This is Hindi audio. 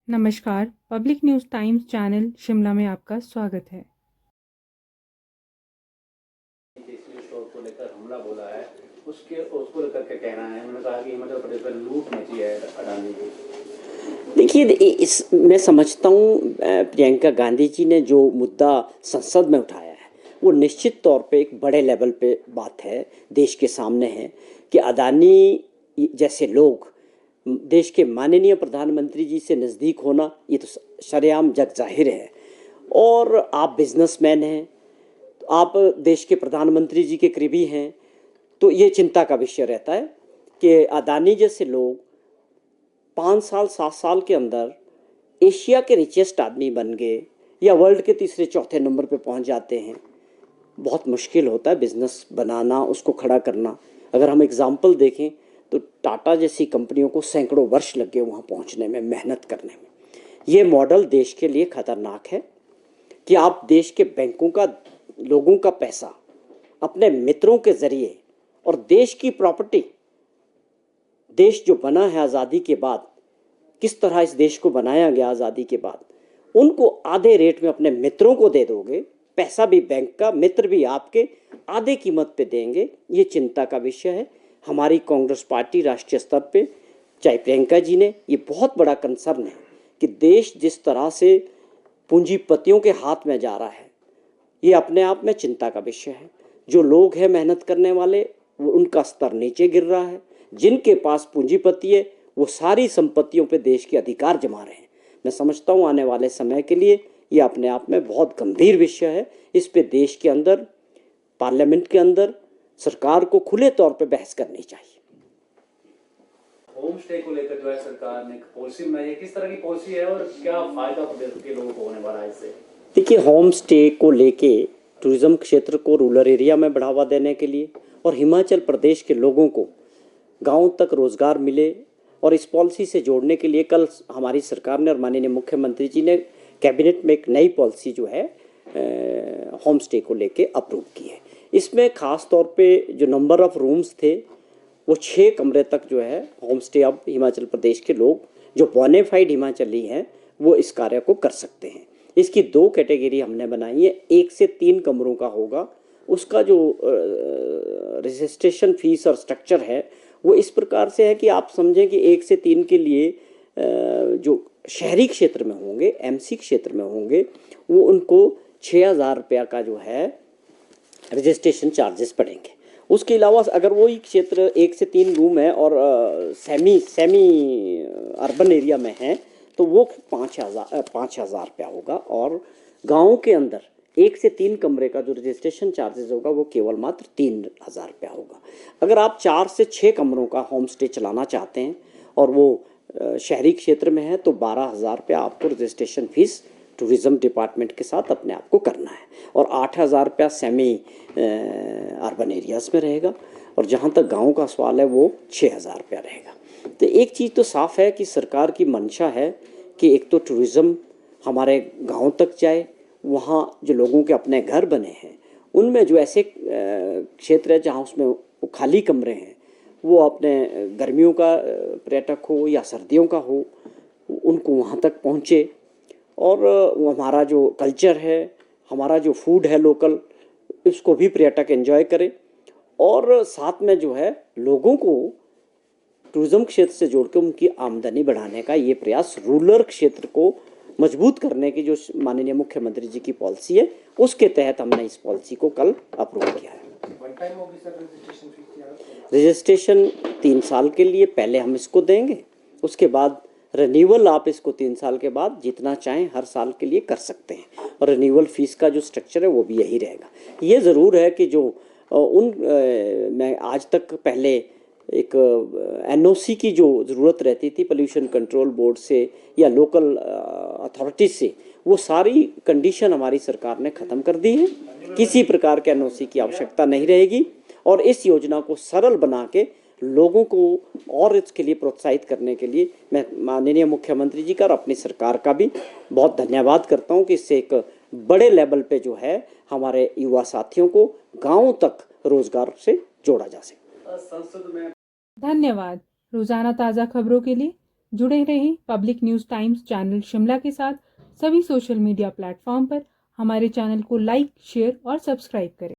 नमस्कार, public news times channel Shimla में आपका स्वागत है। देसी स्टोर को लेकर हमला बोला है, उसको लेकर क्या कहना है? उन्होंने कहा कि हिमाचल प्रदेश में लूट मची है अडानी की। देखिए, इस मैं समझता हूँ प्रियंका गांधी जी ने जो मुद्दा संसद में उठाया है वो निश्चित तौर पे एक बड़े लेवल पे बात है, देश के सामने है कि अडानी जैसे लोग देश के माननीय प्रधानमंत्री जी से नज़दीक होना ये तो सरेआम जग जाहिर है। और आप बिजनेसमैन हैं, तो आप देश के प्रधानमंत्री जी के करीबी हैं, तो ये चिंता का विषय रहता है कि अडानी जैसे लोग 5 साल 7 साल के अंदर एशिया के रिचेस्ट आदमी बन गए या वर्ल्ड के तीसरे चौथे नंबर पे पहुंच जाते हैं। बहुत मुश्किल होता है बिजनेस बनाना, उसको खड़ा करना। अगर हम एग्जाम्पल देखें तो टाटा जैसी कंपनियों को सैकड़ों वर्ष लग गए वहाँ पहुँचने में, मेहनत करने में। ये मॉडल देश के लिए खतरनाक है कि आप देश के बैंकों का, लोगों का पैसा अपने मित्रों के जरिए और देश की प्रॉपर्टी, देश जो बना है आज़ादी के बाद, किस तरह इस देश को बनाया गया आज़ादी के बाद, उनको आधे रेट में अपने मित्रों को दे दोगे, पैसा भी बैंक का, मित्र भी आपके, आधे कीमत पे देंगे। ये चिंता का विषय है। हमारी कांग्रेस पार्टी राष्ट्रीय स्तर पे, चाहे प्रियंका जी ने, ये बहुत बड़ा कंसर्न है कि देश जिस तरह से पूंजीपतियों के हाथ में जा रहा है, ये अपने आप में चिंता का विषय है। जो लोग हैं मेहनत करने वाले, वो उनका स्तर नीचे गिर रहा है। जिनके पास पूंजीपति है वो सारी संपत्तियों पे देश के अधिकार जमा रहे हैं। मैं समझता हूँ आने वाले समय के लिए ये अपने आप में बहुत गंभीर विषय है। इस पे देश के अंदर, पार्लियामेंट के अंदर सरकार को खुले तौर पे बहस करनी चाहिए। होम स्टे को लेकर जो है सरकार ने पॉलिसी बनाई है, किस तरह की पॉलिसी है और क्या फायदा प्रदेश के लोगों को होने वाला है इससे? देखिए, होम स्टे को लेके टूरिज्म क्षेत्र को रूरल एरिया में बढ़ावा देने के लिए और हिमाचल प्रदेश के लोगों को गांव तक रोजगार मिले और इस पॉलिसी से जोड़ने के लिए कल हमारी सरकार ने और माननीय मुख्यमंत्री जी ने कैबिनेट में एक नई पॉलिसी जो है होम स्टे को लेके अप्रूव की है। इसमें ख़ास तौर पे जो नंबर ऑफ़ रूम्स थे वो 6 कमरे तक जो है होम स्टे अब हिमाचल प्रदेश के लोग जो बोनेफाइड हिमाचली हैं वो इस कार्य को कर सकते हैं। इसकी 2 कैटेगरी हमने बनाई है। 1 से 3 कमरों का होगा, उसका जो रजिस्ट्रेशन फीस और स्ट्रक्चर है वो इस प्रकार से है कि आप समझें कि 1 से 3 के लिए जो शहरी क्षेत्र में होंगे, एमसी क्षेत्र में होंगे, वो उनको 6,000 रुपया का जो है रजिस्ट्रेशन चार्जेस पड़ेंगे। उसके अलावा अगर वही क्षेत्र 1 से 3 रूम है और सेमी अर्बन एरिया में है तो वो 5,000 रुपया होगा। और गाँव के अंदर 1 से 3 कमरे का जो रजिस्ट्रेशन चार्जेस होगा वो केवल मात्र 3,000 रुपया होगा। अगर आप 4 से 6 कमरों का होम स्टे चलाना चाहते हैं और वो शहरी क्षेत्र में है तो 12,000 रुपया आपको रजिस्ट्रेशन फीस टूरिज़्म डिपार्टमेंट के साथ अपने आप को करना है और 8,000 रुपया सेमी अर्बन एरियाज़ में रहेगा। और जहाँ तक गाँव का सवाल है वो 6,000 रुपया रहेगा। तो एक चीज़ तो साफ़ है कि सरकार की मंशा है कि एक तो टूरिज़्म हमारे गाँव तक जाए, वहाँ जो लोगों के अपने घर बने हैं उनमें जो ऐसे क्षेत्र है जहाँ उसमें वो खाली कमरे हैं वो अपने गर्मियों का पर्यटक हो या सर्दियों का हो उनको वहाँ तक पहुँचे। और हमारा जो कल्चर है, हमारा जो फूड है लोकल, इसको भी पर्यटक एंजॉय करें। और साथ में जो है लोगों को टूरिज्म क्षेत्र से जोड़कर उनकी आमदनी बढ़ाने का ये प्रयास, रूरल क्षेत्र को मजबूत करने की जो माननीय मुख्यमंत्री जी की पॉलिसी है उसके तहत हमने इस पॉलिसी को कल अप्रूव किया है। रजिस्ट्रेशन 3 साल के लिए पहले हम इसको देंगे, उसके बाद रिन्यूअल आप इसको 3 साल के बाद जितना चाहें हर साल के लिए कर सकते हैं। और रिन्यूअल फीस का जो स्ट्रक्चर है वो भी यही रहेगा। ये ज़रूर है कि जो मैं आज तक पहले एक एनओसी की जो ज़रूरत रहती थी पोल्यूशन कंट्रोल बोर्ड से या लोकल अथॉरिटी से, वो सारी कंडीशन हमारी सरकार ने ख़त्म कर दी है। किसी प्रकार के एनओसी की आवश्यकता नहीं रहेगी और इस योजना को सरल बना के लोगों को और इसके लिए प्रोत्साहित करने के लिए मैं माननीय मुख्यमंत्री जी का और अपनी सरकार का भी बहुत धन्यवाद करता हूं कि इससे एक बड़े लेवल पे जो है हमारे युवा साथियों को गांव तक रोजगार से जोड़ा जा सके। संसद में धन्यवाद। रोजाना ताज़ा खबरों के लिए जुड़े रहें public news times channel Shimla के साथ सभी सोशल मीडिया प्लेटफॉर्म पर। हमारे चैनल को लाइक, शेयर और सब्सक्राइब करें।